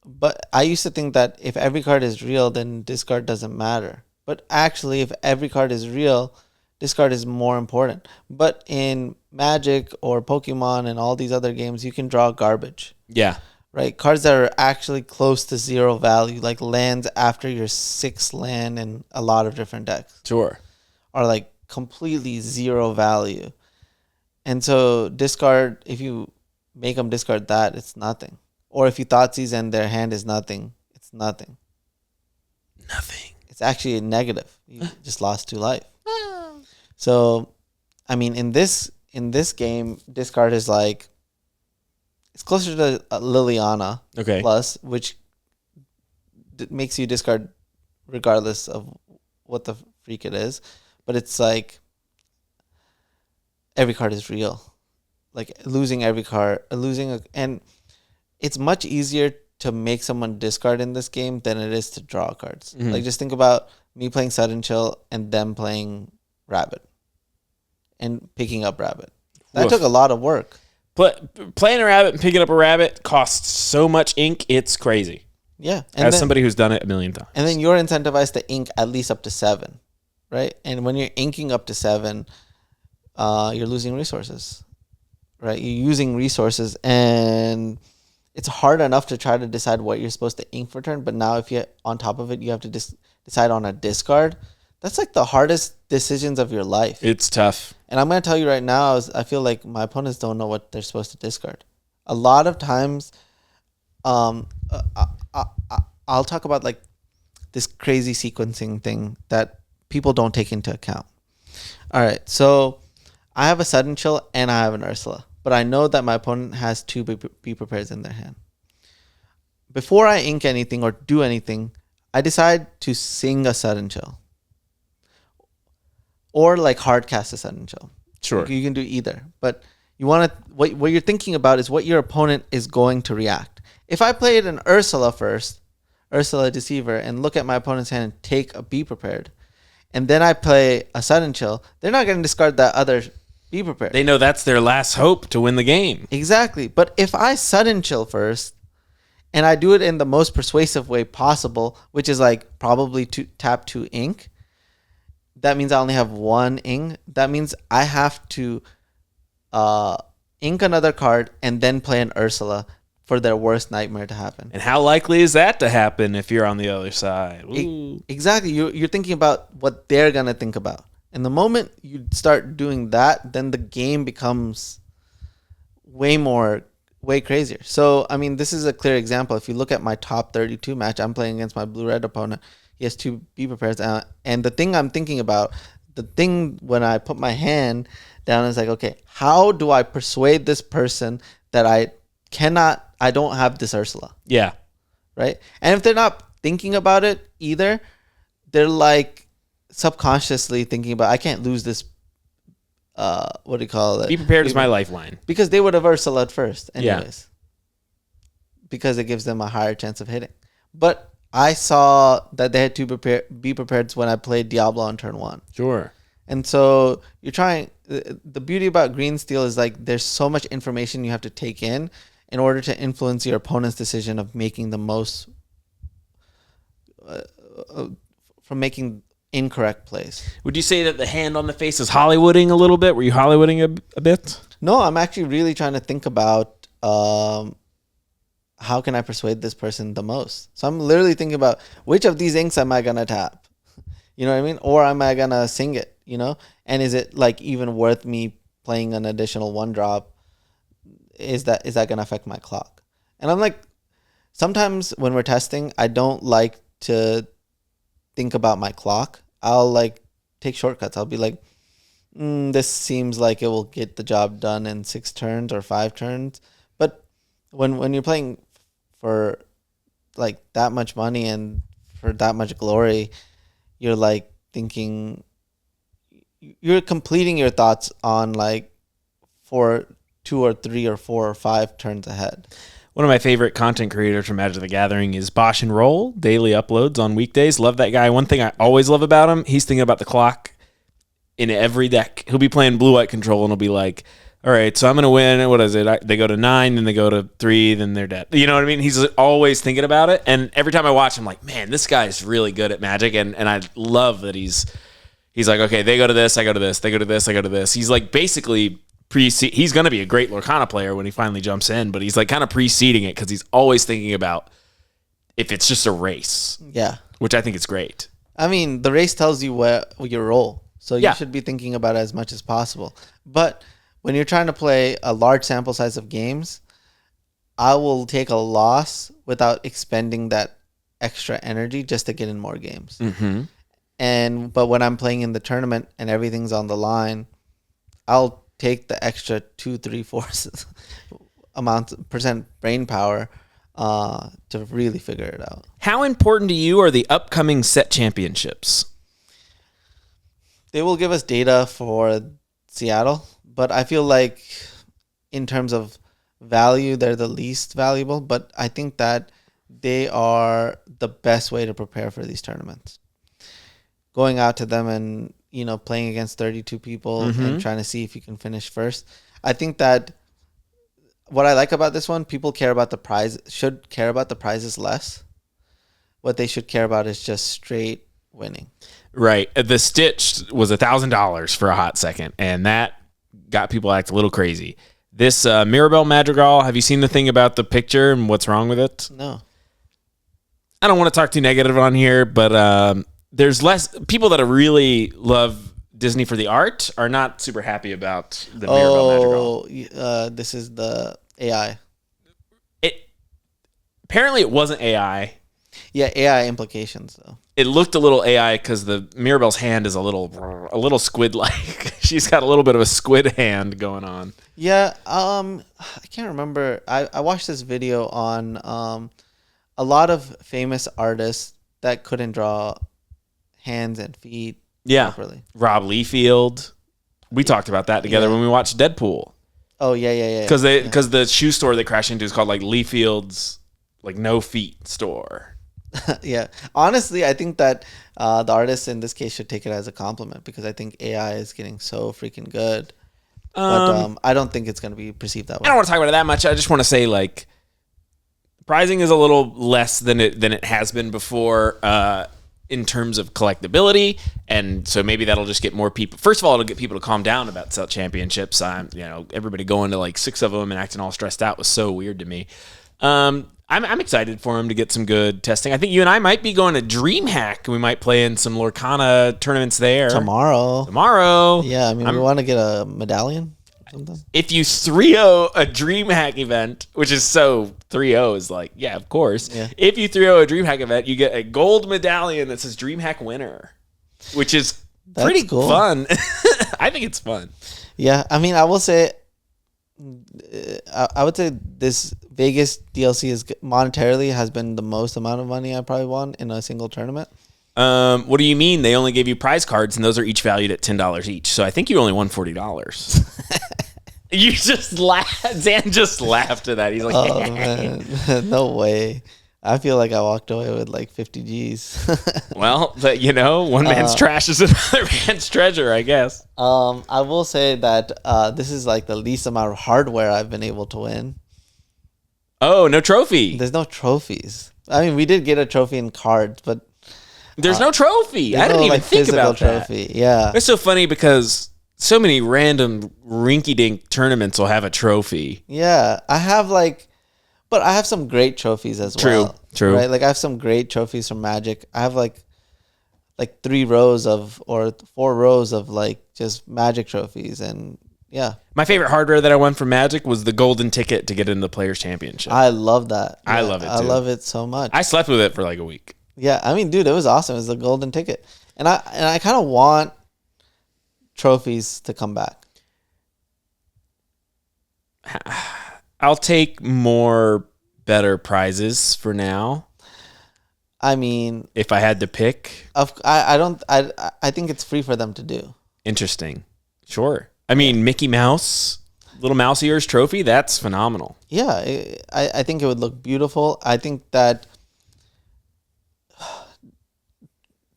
[SPEAKER 2] But I used to think that if every card is real, then discard doesn't matter. But actually, if every card is real, discard is more important. But in Magic or Pokemon and all these other games, you can draw garbage.
[SPEAKER 1] Yeah.
[SPEAKER 2] Right? Cards that are actually close to zero value, like lands after your 6th land in a lot of different decks,
[SPEAKER 1] Sure.
[SPEAKER 2] are like completely zero value. And so discard, if you make them discard that, it's nothing. Or if you Thoughtseize and their hand is nothing, it's nothing.
[SPEAKER 1] Nothing.
[SPEAKER 2] It's actually a negative. You just lost 2 life. So, I mean, in this game, discard is like, it's closer to Liliana
[SPEAKER 1] Okay.
[SPEAKER 2] plus, which makes you discard regardless of what the freak it is. But it's like every card is real. Like losing every card, and it's much easier to make someone discard in this game than it is to draw cards.
[SPEAKER 1] Mm-hmm.
[SPEAKER 2] Like just think about me playing Sudden Chill and them playing Rabbit and picking up Rabbit. That
[SPEAKER 1] Woof.
[SPEAKER 2] took a lot of work.
[SPEAKER 1] But playing a rabbit and picking up a rabbit costs so much ink, it's crazy.
[SPEAKER 2] Yeah.
[SPEAKER 1] As somebody who's done it a million times.
[SPEAKER 2] And then you're incentivized to ink at least up to 7, right? And when you're inking up to 7, you're losing resources, right? You're using resources, and it's hard enough to try to decide what you're supposed to ink for turn. But now if you on top of it, you have to decide on a discard. That's like the hardest decisions of your life.
[SPEAKER 1] It's tough.
[SPEAKER 2] And I'm going to tell you right now, I feel like my opponents don't know what they're supposed to discard. A lot of times, I'll talk about like this crazy sequencing thing that people don't take into account. All right, so I have a Sudden Chill and I have an Ursula, but I know that my opponent has 2 Be Prepared in their hand. Before I ink anything or do anything, I decide to sing a Sudden Chill. Or like hard cast a Sudden Chill.
[SPEAKER 1] Sure.
[SPEAKER 2] You can do either. But you want to what you're thinking about is what your opponent is going to react. If I played an Ursula first, Ursula Deceiver, and look at my opponent's hand and take a Be Prepared, and then I play a Sudden Chill, they're not going to discard that other Be Prepared.
[SPEAKER 1] They know that's their last hope to win the game.
[SPEAKER 2] Exactly. But if I Sudden Chill first, and I do it in the most persuasive way possible, which is like probably tap 2 ink, that means I only have 1 ink. That means I have to ink another card and then play an Ursula for their worst nightmare to happen.
[SPEAKER 1] And how likely is that to happen if you're on the other side? Ooh.
[SPEAKER 2] Exactly. You're thinking about what they're going to think about. And the moment you start doing that, then the game becomes way crazier. So, I mean, this is a clear example. If you look at my top 32 match, I'm playing against my blue-red opponent. He has 2 Be Prepared. And the thing I'm thinking about, when I put my hand down is like, okay, how do I persuade this person that I don't have this Ursula?
[SPEAKER 1] Yeah.
[SPEAKER 2] Right? And if they're not thinking about it either, they're like subconsciously thinking about, I can't lose this, what do you call it?
[SPEAKER 1] Be Prepared is my lifeline.
[SPEAKER 2] Because they would have Ursula first anyways. Yeah. Because it gives them a higher chance of hitting. But I saw that they had to be prepared when I played Diablo on turn 1.
[SPEAKER 1] Sure.
[SPEAKER 2] And so you're trying. The beauty about green steel is like there's so much information you have to take in order to influence your opponent's decision of making the most from making incorrect plays.
[SPEAKER 1] Would you say that the hand on the face is Hollywooding a little bit? Were you Hollywooding a bit?
[SPEAKER 2] No, I'm actually really trying to think about how can I persuade this person the most. So I'm literally thinking about which of these inks am I gonna tap, you know what I mean, or am I gonna sing it, you know, and is it like even worth me playing an additional 1-drop? Is that gonna affect my clock? And I'm like, sometimes when we're testing, I don't like to think about my clock. I'll like take shortcuts. I'll be like, this seems like it will get the job done in 6 turns or 5 turns. But when you're playing for like that much money and for that much glory, you're like thinking, you're completing your thoughts on like for 2 or 3 or 4 or 5 turns ahead.
[SPEAKER 1] One of my favorite content creators from Magic the Gathering is Bosch and Roll, daily uploads on weekdays. Love that guy. One thing I always love about him, he's thinking about the clock in every deck. He'll be playing blue-white control, and he'll be like, all right, so I'm going to win. What is it? They go to 9, then they go to 3, then they're dead. You know what I mean? He's always thinking about it. And every time I watch, I'm like, man, this guy's really good at Magic. And I love that he's like, okay, they go to this, I go to this, they go to this, I go to this. He's like basically he's going to be a great Lorcana player when he finally jumps in, but he's like kind of preceding it because he's always thinking about if it's just a race.
[SPEAKER 2] Yeah.
[SPEAKER 1] Which I think is great.
[SPEAKER 2] I mean, the race tells you where your role. So you
[SPEAKER 1] Yeah.
[SPEAKER 2] should be thinking about it as much as possible. But when you're trying to play a large sample size of games, I will take a loss without expending that extra energy just to get in more games.
[SPEAKER 1] Mm-hmm.
[SPEAKER 2] But when I'm playing in the tournament and everything's on the line, I'll take the extra 2, 3, 4 percent brain power to really figure it out.
[SPEAKER 1] How important to you are the upcoming set championships?
[SPEAKER 2] They will give us data for Seattle, but I feel like in terms of value, they're the least valuable, but I think that they are the best way to prepare for these tournaments. Going out to them and, you know, playing against 32 people and trying to see if you can finish first. I think that what I like about this one, people care about the prize, should care about the prizes less. What they should care about is just straight winning.
[SPEAKER 1] Right. The Stitch was $1,000 for a hot second, and that got people act a little crazy. This Mirabelle Madrigal, have you seen the thing about the picture and what's wrong with it?
[SPEAKER 2] No.
[SPEAKER 1] I don't want to talk too negative on here, but there's less people that really love Disney for the art are not super happy about the Mirabelle Madrigal.
[SPEAKER 2] This is the AI.
[SPEAKER 1] Apparently it wasn't AI.
[SPEAKER 2] Yeah, AI implications though.
[SPEAKER 1] It looked a little AI because the Mirabelle's hand is a little squid-like. She's got a little bit of a squid hand going on.
[SPEAKER 2] Yeah, I can't remember. I watched this video on a lot of famous artists that couldn't draw hands and feet properly.
[SPEAKER 1] Rob Liefeld. We talked about that together when we watched Deadpool.
[SPEAKER 2] Oh yeah.
[SPEAKER 1] Because the shoe store they crashed into is called like Liefeld's like no feet store.
[SPEAKER 2] Yeah. Honestly, I think that the artists in this case should take it as a compliment because I think AI is getting so freaking good. But I don't think it's going to be perceived that way.
[SPEAKER 1] I don't want to talk about it that much. I just want to say like pricing is a little less than it has been before in terms of collectability, and so maybe that'll just get more people. First of all, it'll get people to calm down about set championships. Everybody going to like 6 of them and acting all stressed out was so weird to me. I'm excited for him to get some good testing. I think you and I might be going to DreamHack. We might play in some Lorcana tournaments there tomorrow.
[SPEAKER 2] Yeah, I mean, we want to get a medallion. Something.
[SPEAKER 1] If you 3-0 a DreamHack event, which is so 3-0 is like, yeah, of course. Yeah. If you 3-0 a DreamHack event, you get a gold medallion that says DreamHack winner, which is pretty cool. Fun. I think it's fun.
[SPEAKER 2] Yeah, I mean, I will say, I would say this Vegas DLC is monetarily has been the most amount of money I probably won in a single tournament.
[SPEAKER 1] What do you mean? They only gave you prize cards, and those are each valued at $10 each. So I think you only won $40. You just laughed. Zan just laughed at that. He's like,
[SPEAKER 2] "Oh man, no way." I feel like I walked away with like 50 G's.
[SPEAKER 1] Well, but one man's trash is another man's treasure, I guess.
[SPEAKER 2] I will say that this is like the least amount of hardware I've been able to win.
[SPEAKER 1] Oh, no trophy.
[SPEAKER 2] There's no trophies. I mean, we did get a trophy in cards, but
[SPEAKER 1] There's no trophy. I didn't even think about that.
[SPEAKER 2] Yeah.
[SPEAKER 1] It's so funny because so many random rinky-dink tournaments will have a trophy.
[SPEAKER 2] Yeah. But I have some great trophies as well.
[SPEAKER 1] True.
[SPEAKER 2] Right? Like I have some great trophies from Magic. I have like 4 rows of like just Magic trophies, and yeah.
[SPEAKER 1] My favorite hardware that I won from Magic was the golden ticket to get into the Players Championship.
[SPEAKER 2] I love that.
[SPEAKER 1] I love it too.
[SPEAKER 2] I love it so much.
[SPEAKER 1] I slept with it for like a week.
[SPEAKER 2] Yeah, I mean, dude, it was awesome. It was the golden ticket. And I kind of want trophies to come back.
[SPEAKER 1] I'll take more better prizes for now.
[SPEAKER 2] I mean,
[SPEAKER 1] if I had to pick,
[SPEAKER 2] I think it's free for them to do.
[SPEAKER 1] Interesting. Sure. I mean, Mickey Mouse, Little Mouse Ears trophy, that's phenomenal.
[SPEAKER 2] Yeah, I think it would look beautiful. I think that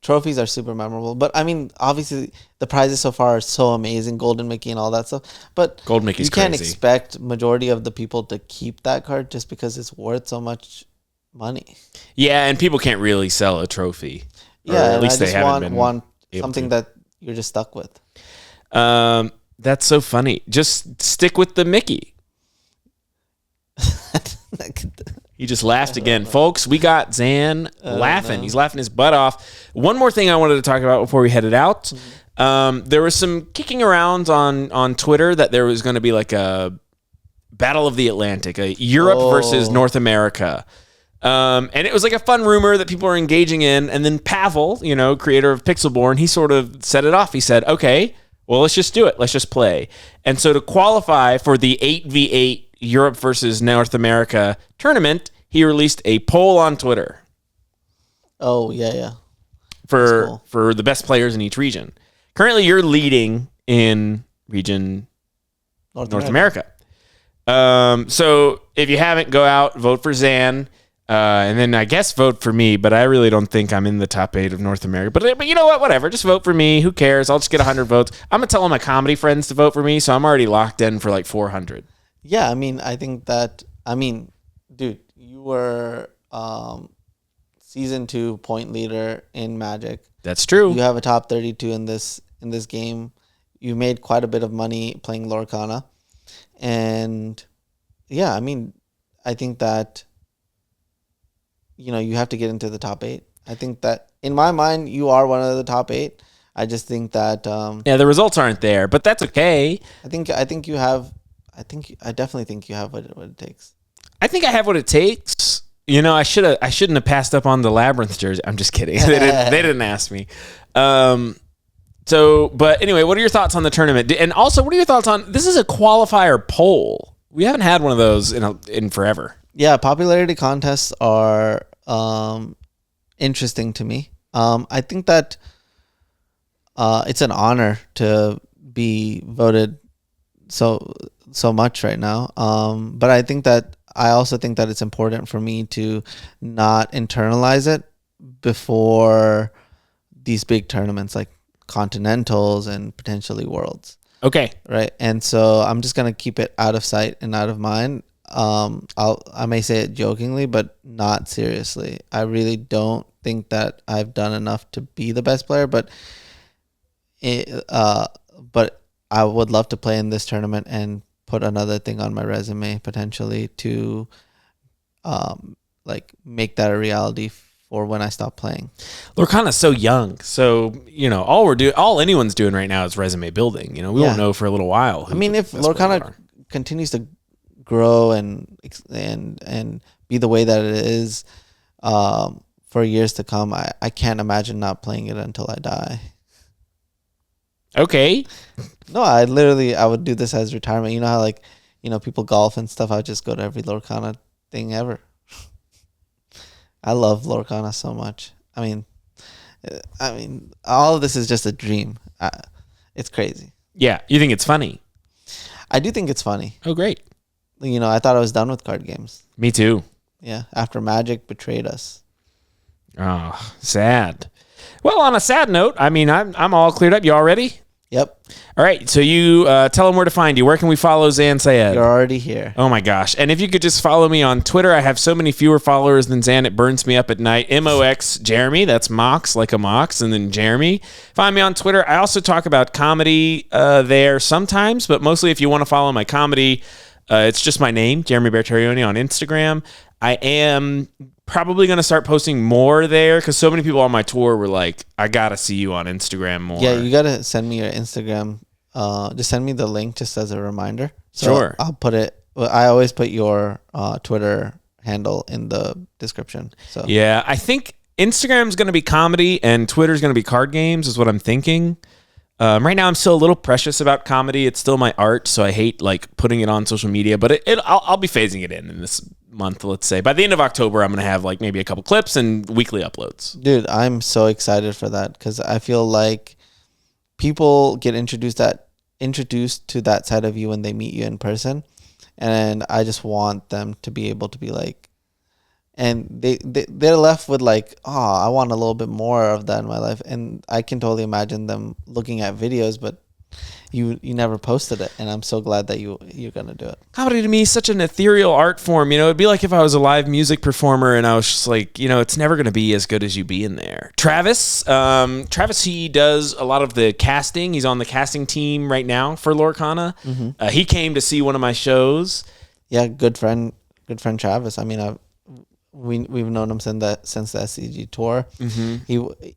[SPEAKER 2] trophies are super memorable. But I mean, obviously, the prizes so far are so amazing, Golden Mickey and all that stuff. But
[SPEAKER 1] Gold Mickey's
[SPEAKER 2] you can't
[SPEAKER 1] crazy.
[SPEAKER 2] expect majority of the people to keep that card just because it's worth so much money.
[SPEAKER 1] Yeah, and people can't really sell a trophy.
[SPEAKER 2] Yeah,
[SPEAKER 1] at least
[SPEAKER 2] I
[SPEAKER 1] they
[SPEAKER 2] just
[SPEAKER 1] haven't
[SPEAKER 2] want
[SPEAKER 1] been
[SPEAKER 2] something that you're just stuck with.
[SPEAKER 1] That's so funny. Just stick with the Mickey. He just laughed again. Folks, we got Zan laughing. No. He's laughing his butt off. One more thing I wanted to talk about before we headed out. There was some kicking around on Twitter that there was going to be like a Battle of the Atlantic, a Europe versus North America. And it was like a fun rumor that people are engaging in. And then Pavel, creator of Pixelborn, he sort of set it off. He said, okay, well, let's just do it. Let's just play. And so to qualify for the 8v8 Europe versus North America tournament, he released a poll on Twitter.
[SPEAKER 2] Oh, yeah.
[SPEAKER 1] For the best players in each region. Currently, you're leading in region North America. So if you haven't, go out, vote for Zan. And then I guess vote for me, but I really don't think I'm in the top 8 of North America. But you know what? Whatever. Just vote for me. Who cares? I'll just get 100 votes. I'm going to tell all my comedy friends to vote for me, so I'm already locked in for like 400.
[SPEAKER 2] Yeah, I mean, dude, you were season 2 point leader in Magic.
[SPEAKER 1] That's true.
[SPEAKER 2] You have a top 32 in this game. You made quite a bit of money playing Lorcana. And yeah, I mean, I think that you have to get into the top 8. I think that in my mind, you are one of the top 8. I just think that
[SPEAKER 1] the results aren't there, but that's okay.
[SPEAKER 2] I definitely think you have what it takes.
[SPEAKER 1] I think I have what it takes. I shouldn't have passed up on the Labyrinth jersey. I'm just kidding. They didn't ask me. But anyway, what are your thoughts on the tournament? And also, what are your thoughts on this? Is a qualifier poll. We haven't had one of those in forever.
[SPEAKER 2] Yeah, popularity contests are interesting to me. I think that it's an honor to be voted so much right now. But I also think that it's important for me to not internalize it before these big tournaments like Continentals and potentially Worlds.
[SPEAKER 1] Okay.
[SPEAKER 2] Right. And so I'm just going to keep it out of sight and out of mind. I may say it jokingly, but not seriously. I really don't think that I've done enough to be the best player, but I would love to play in this tournament and put another thing on my resume potentially to make that a reality for when I stop playing. Lorcana's
[SPEAKER 1] so young, so all anyone's doing right now is resume building. We won't know for a little while.
[SPEAKER 2] I mean, if Lorcana continues to grow and be the way that it is for years to come, I can't imagine not playing it until I die.
[SPEAKER 1] Okay.
[SPEAKER 2] No, I would do this as retirement. You know how people golf and stuff. I would just go to every Lorcana thing ever. I love Lorcana so much. I mean, all of this is just a dream. It's crazy.
[SPEAKER 1] Yeah, you think it's funny?
[SPEAKER 2] I do think it's funny.
[SPEAKER 1] Oh, great.
[SPEAKER 2] I thought I was done with card games.
[SPEAKER 1] Me too.
[SPEAKER 2] Yeah, after Magic betrayed us.
[SPEAKER 1] Oh, sad. Well, on a sad note, I mean, I'm all cleared up. You all ready?
[SPEAKER 2] Yep.
[SPEAKER 1] All right, so you tell them where to find you. Where can we follow Zan Syed?
[SPEAKER 2] You're already here.
[SPEAKER 1] Oh my gosh. And if you could just follow me on Twitter, I have so many fewer followers than Zan, it burns me up at night. MOX Jeremy, that's Mox, like a Mox, and then Jeremy. Find me on Twitter. I also talk about comedy there sometimes, but mostly if you want to follow my comedy, it's just my name, Jeremy Bertarioni, on Instagram. I am probably going to start posting more there because so many people on my tour were like, I got to see you on Instagram more.
[SPEAKER 2] Yeah, you got to send me your Instagram. Just send me the link just as a reminder. So
[SPEAKER 1] Sure.
[SPEAKER 2] I'll put it. I always put your Twitter handle in the description. So
[SPEAKER 1] Yeah, I think Instagram's going to be comedy and Twitter's going to be card games is what I'm thinking. Right now, I'm still a little precious about comedy. It's still my art, so I hate like putting it on social media. But I'll be phasing it in this month. Let's say by the end of October, I'm going to have like maybe a couple clips and weekly uploads.
[SPEAKER 2] dude, I'm so excited for that because I feel like people get introduced to that side of you when they meet you in person, and I just want them to be able to be like, and they're left with like, oh, I want a little bit more of that in my life, and I can totally imagine them looking at videos, but you never posted it, and I'm so glad that you're gonna do it.
[SPEAKER 1] Comedy to me is such an ethereal art form. You know, it'd be like if I was a live music performer and I was just like, you know, it's never going to be as good as you being there. Travis, he does a lot of the casting. He's on the casting team right now for Lorcana.
[SPEAKER 2] Mm-hmm.
[SPEAKER 1] He came to see one of my shows.
[SPEAKER 2] Yeah, good friend Travis. I mean, we've known him since the SCG tour.
[SPEAKER 1] Mm-hmm.
[SPEAKER 2] He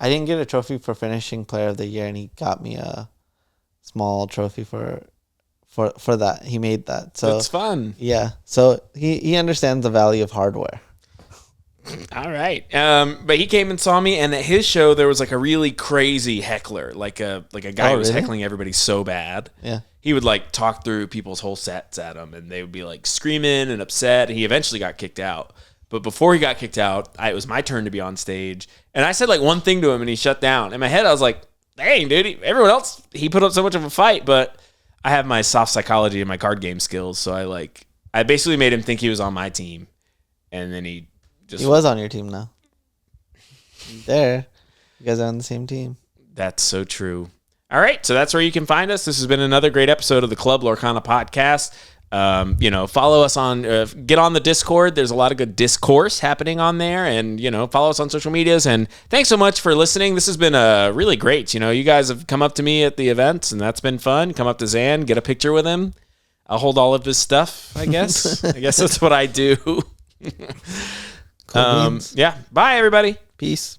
[SPEAKER 2] I didn't get a trophy for finishing player of the year, and he got me a small trophy for that. He made that. So
[SPEAKER 1] it's fun.
[SPEAKER 2] Yeah. So he understands the value of hardware.
[SPEAKER 1] All right. But he came and saw me, and at his show there was like a really crazy heckler, like a guy who was
[SPEAKER 2] really?
[SPEAKER 1] heckling everybody so bad.
[SPEAKER 2] Yeah.
[SPEAKER 1] He would like talk through people's whole sets at him, and they would be like screaming and upset. He eventually got kicked out. But before he got kicked out, it was my turn to be on stage. And I said like one thing to him and he shut down. In my head, I was like, dang, dude, everyone else, he put up so much of a fight. But I have my soft psychology and my card game skills. So I basically made him think he was on my team. And then he
[SPEAKER 2] was on your team now. There. You guys are on the same team.
[SPEAKER 1] That's so true. All right. So that's where you can find us. This has been another great episode of the Club Lorcana podcast. Follow us on, get on the Discord. There's a lot of good discourse happening on there, and, follow us on social medias. And thanks so much for listening. This has been really great. You guys have come up to me at the events, and that's been fun. Come up to Zan, get a picture with him. I'll hold all of his stuff, I guess. I guess that's what I do.
[SPEAKER 2] Cool beans.
[SPEAKER 1] Yeah. Bye, everybody.
[SPEAKER 2] Peace.